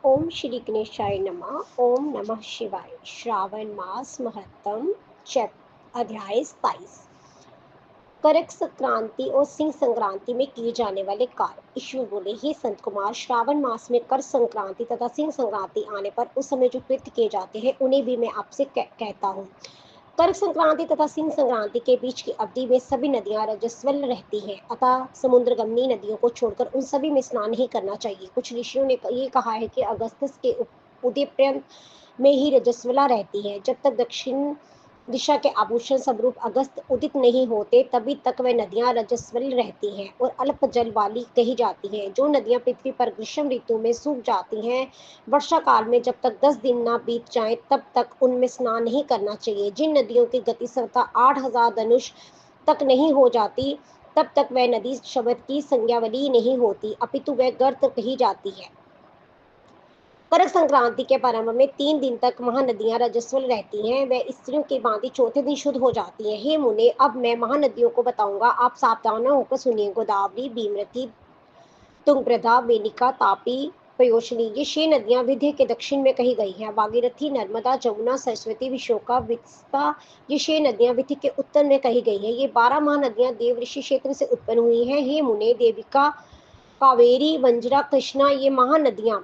ओम श्री गणेशाय नमः। ओम नमः शिवाय। श्रावण मास महत्तम अध्याय 27। करक संक्रांति और सिंह संक्रांति में किए जाने वाले कार्य। ईश्वर बोले, हे संत कुमार, श्रावण मास में कर संक्रांति तथा सिंह संक्रांति आने पर उस समय जो कृत्य किए जाते हैं उन्हें भी मैं आपसे कहता हूँ। कर्क संक्रांति तथा सिंह संक्रांति के बीच की अवधि में सभी नदियां रजस्वल रहती हैं, अतः समुद्रगामी नदियों को छोड़कर उन सभी में स्नान नहीं करना चाहिए। कुछ ऋषियों ने ये कहा है कि अगस्त के उदय पर्यंत में ही रजस्वला रहती है। जब तक दक्षिण दिशा के आभूषण स्वरूप अगस्त उदित नहीं होते तभी तक वह नदियां रजस्वल रहती हैं और अल्प जल वाली कही जाती हैं। जो नदियां पृथ्वी पर ग्रीष्म ऋतु में सूख जाती हैं, वर्षा काल में जब तक 10 दिन ना बीत जाएं तब तक उनमें स्नान नहीं करना चाहिए। जिन नदियों की गति सतह 8000 धनुष तक नहीं हो जाती तब तक वह नदी शब्द की संज्ञावली नहीं होती, अपितु वह गर्त कही जाती है। करक संक्रांति के प्रारंभ में 3 दिन तक महानदियां रजस्वल रहती हैं। वह स्त्रियों की भांति चौथे दिन शुद्ध हो जाती हैं। हे मुने, अब मैं महानदियों को बताऊंगा, आप सावधान होकर सुनिए। गोदावरी, भीमरती, तुंगभद्रा, मेनिका, तापी, पयोशनी, ये 6 नदियां विंध्य के दक्षिण में कही गई हैं। भागीरथी, नर्मदा, जमुना, सरस्वती, विशोका, विस्ता, ये 6 नदियां विंध्य के उत्तर में कही गई हैं। ये 12 महानदियां देव ऋषि क्षेत्र से उत्पन्न हुई हैं। हे मुने, देविका, कावेरी, वंजरा, कृष्णा, ये महानदियां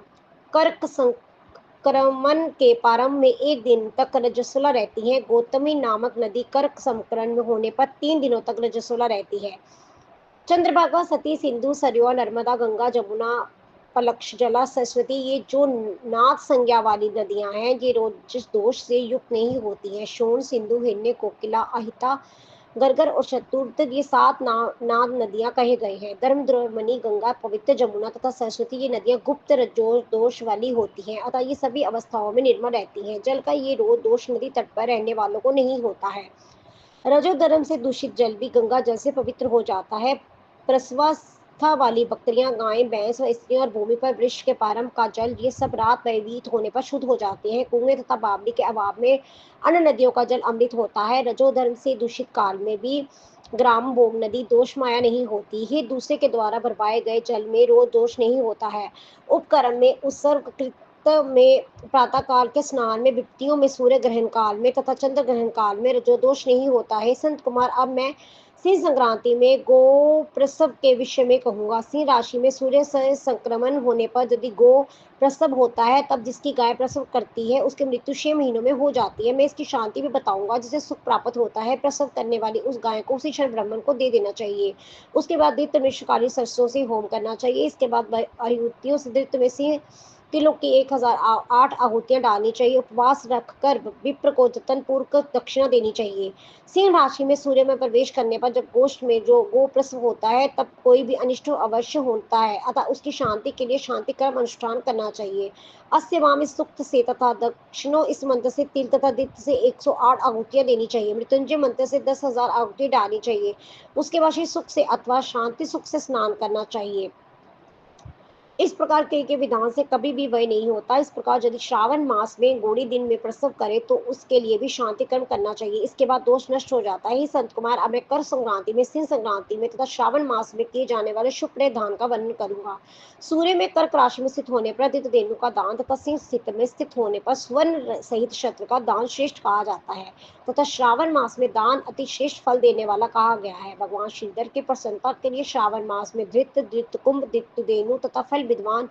कर्क संक्रमण के प्रारंभ में 1 दिन तक रजस्वला रहती हैं। गौतमी नामक नदी कर्क संक्रमण होने पर 3 दिनों तक रजस्वला रहती है। चंद्रभागा, सती, सिंधु, सरयू, नर्मदा, गंगा, जमुना, पलक्षजला, सरस्वती, ये जो नाद संज्ञा वाली नदियां हैं, ये रोज दोष से युक्त नहीं होती हैं। शोण, सिंधु, हिरण्य, कोकिला, अहिता, गरगर और चतुर्थ, ये 7 नाद नदियां कहे गए हैं। धर्मद्रोमणि, गंगा, पवित्र जमुना तथा सरस्वती, ये नदियां गुप्त रजो दोष वाली होती हैं, अतः ये सभी अवस्थाओं में निर्मल रहती हैं। जल का ये रोज दोष नदी तट पर रहने वालों को नहीं होता है। रजोधर्म से दूषित जल भी गंगा जल से पवित्र हो जाता है। प्रसवास्था वाली बकरियां, गायें, भैंस व स्त्रियां और भूमि पर वृक्ष के प्रारंभ का जल, ये सब रात व्यतीत होने पर शुद्ध हो जाते हैं। कुएं तथा बावली के अभाव में अन्य नदियों का जल अमृत होता है। रजोधर्म से दूषित काल में भी ग्राम बोग नदी दोष माया नहीं होती है। दूसरे के द्वारा भरवाए गए जल में रोज दोष नहीं होता है। उपकर्म में उत्सर्ग में प्रातः काल के स्नान में, विपत्तियों में, सूर्य ग्रहण काल में तथा चंद्र ग्रहण काल में रजो दोष नहीं होता है। संत कुमार, अब मैं सिंह संक्रांति में गो प्रसव के विषय में कहूंगा। सिंह राशि में सूर्य से संक्रमण होने पर यदि गो प्रसव होता है तब जिसकी गाय प्रसव करती है उसकी मृत्यु 6 महीनों में हो जाती है। मैं इसकी शांति भी बताऊंगा जिसे सुख प्राप्त होता है। प्रसव करने वाली उस गाय को उसी क्षण ब्राह्मण को दे देना चाहिए। उसके बाद दीप्त मिश्रकारी सरसों से होम करना चाहिए। इसके बाद आहुतियों से दीप्त में सिंह तिलों की 1008 आहुतियां डालनी चाहिए। उपवास रखकर विप्र को जतन पूर्वक दक्षिणा देनी चाहिए। सिंह राशि में सूर्य में प्रवेश करने पर जब गोष्ठ में जो गो प्रसव होता है तब कोई भी अनिष्ट अवश्य होता है, अतः उसकी शांति के लिए शांति कर्म अनुष्ठान करना चाहिए। अस्य वाम सूक्त से तथा दक्षिणों इस मंत्र से तिल तथा दीप्त से 108 आहुतियां देनी चाहिए। मृत्युंजय मंत्र से 10,000 आहुतियां डालनी चाहिए। उसके बाद सुख से अथवा शांति सुख से स्नान करना चाहिए। इस प्रकार के विधान से कभी भी वह नहीं होता। इस प्रकार यदि श्रावण मास में गोड़ी दिन में प्रसव करे तो उसके लिए भी शांति कर्म करना चाहिए। इसके बाद दोष नष्ट हो जाता है। संत कुमार, अब मैं कर संक्रांति में, सिंह संक्रांति में तथा श्रावण मास में किए जाने वाले शुभ दान का वर्णन करूंगा। सूर्य में कर्क राशि में स्थित होने पर आदित्य धेनु का दान तथा सिंह स्थित में स्थित होने पर स्वर्ण सहित शस्त्र का दान श्रेष्ठ कहा जाता है तथा श्रावण मास में दान अति श्रेष्ठ फल देने वाला कहा गया है। भगवान श्रीधर की प्रसन्नता के लिए श्रावण मास में धृत कुंभ, धृत धेनु तथा फल विद्वान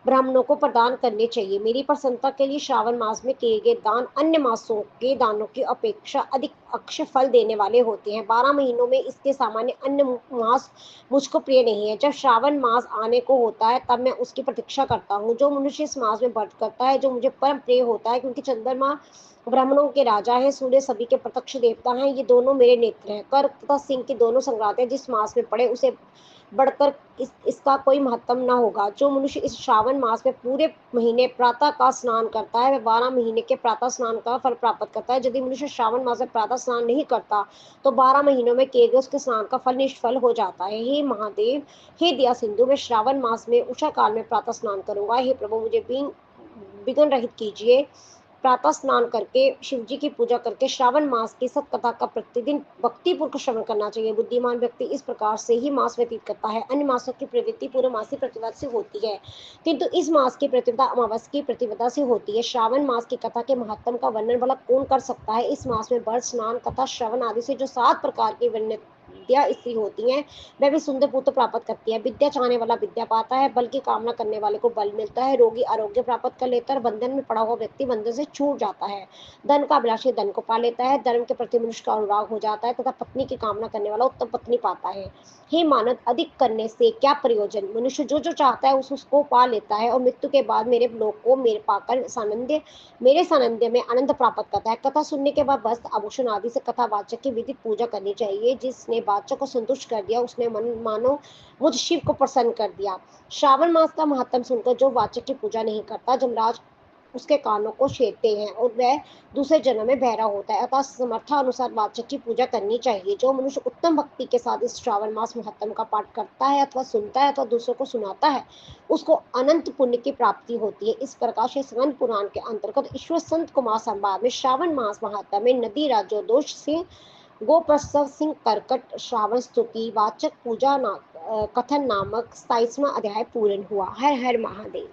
ब्राह्मणों को प्रदान करने चाहिए। मेरी प्रसन्नता के लिए श्रावण मास में किए गए दान अन्य मासों के दानों की अपेक्षा अधिक अक्षय फल देने वाले होते हैं। 12 महीनों में इसके सामान्य अन्य मास मुझको प्रिय नहीं है। जब श्रावण मास आने को होता है तब मैं उसकी प्रतीक्षा करता हूँ। जो मनुष्य इस मास में व्रत करता है, जो मुझे परम प्रिय होता है, क्योंकि चंद्रमा ब्राह्मणों के राजा हैं, सूर्य सभी के प्रत्यक्ष देवता हैं, ये दोनों मेरे नेत्र हैं। कर्क तथा सिंह की दोनों संक्रांतियां जिस मास में पड़े उसे बढ़कर इसका कोई महत्व न होगा। जो मनुष्य इस श्रावण मास में पूरे महीने प्रातः का स्नान करता है वह 12 महीने के प्रातः स्नान का फल प्राप्त करता है। यदि मनुष्य श्रावण मास में प्रातः स्नान नहीं करता तो 12 महीनों में किए गए उसके स्नान का फल निष्फल हो जाता है। हे महादेव, हे दया सिंधु, मैं श्रावण मास में उषा काल में प्रातः स्नान करूंगा। हे प्रभु, मुझे विघ्न रहित कीजिए। प्रातः स्नान करके शिव जी की पूजा करके श्रावण मास की सत-कथा का प्रतिदिन भक्तिपूर्वक श्रवण करना चाहिए। बुद्धिमान व्यक्ति इस प्रकार से ही मास व्यतीत करता है। अन्य मासों की प्रवृत्ति पूर्णमासी प्रतिपदा से होती है, किंतु इस मास की प्रतिपदा अमावस की प्रतिपदा से होती है। श्रावण मास की कथा के महत्व का वर्णन भला कौन कर सकता है। इस मास में व्रत, स्नान, कथा, श्रवण आदि से जो 7 प्रकार की विद्या स्त्री होती हैं, वह भी सुंदर पुत्र प्राप्त करती है। विद्या चाहने वाला विद्या पाता है, बल की कामना करने वाले को बल मिलता है, रोगी आरोग्य प्राप्त कर लेता है, बंधन में पड़ा हुआ व्यक्ति बंधन से छूट जाता है, धन का अभिलाषी धन को पा लेता है, धर्म के प्रति मनुष्य का अनुराग हो जाता है तथा पत्नी की कामना करने वाला उत्तम पत्नी पाता है। हे मानव, अधिक करने से क्या प्रयोजन। मनुष्य जो जो चाहता है उसको पा लेता है और मृत्यु के बाद मेरे लोक को मेरे पाकर सानंद्य मेरे सानंद्य में आनंद प्राप्त करता है। कथा सुनने के बाद वस्त्र, आभूषण आदि से कथावाचक की विधित पूजा करनी चाहिए। जिसने वाचक को संतुष्ट कर दिया उसने मानो मुझ शिव को प्रसन्न कर दिया। श्रावण मास का महत्व सुनकर जो वाचक की पूजा नहीं करता, जमराज उसके कानों को छेदते हैं और वह दूसरे जन्म में बहरा होता है। अतः समर्थानुसार वाचक की पूजा करनी चाहिए। जो मनुष्य उत्तम भक्ति के साथ इस श्रावण मास महत्म का पाठ करता है अथवा सुनता है अथवा दूसरों को सुनाता है, उसको अनंत पुण्य की प्राप्ति होती है। इस प्रकार से स्कंद पुराण के अंतर्गत ईश्वर संत कुमार संवाद में श्रावण मास महत्म में नदी राज्योदोष से गोप्रसव सिंह कर्कट श्रावण स्तुति वाचक पूजा कथन नामक 27वां अध्याय पूर्ण हुआ। हर हर महादेव।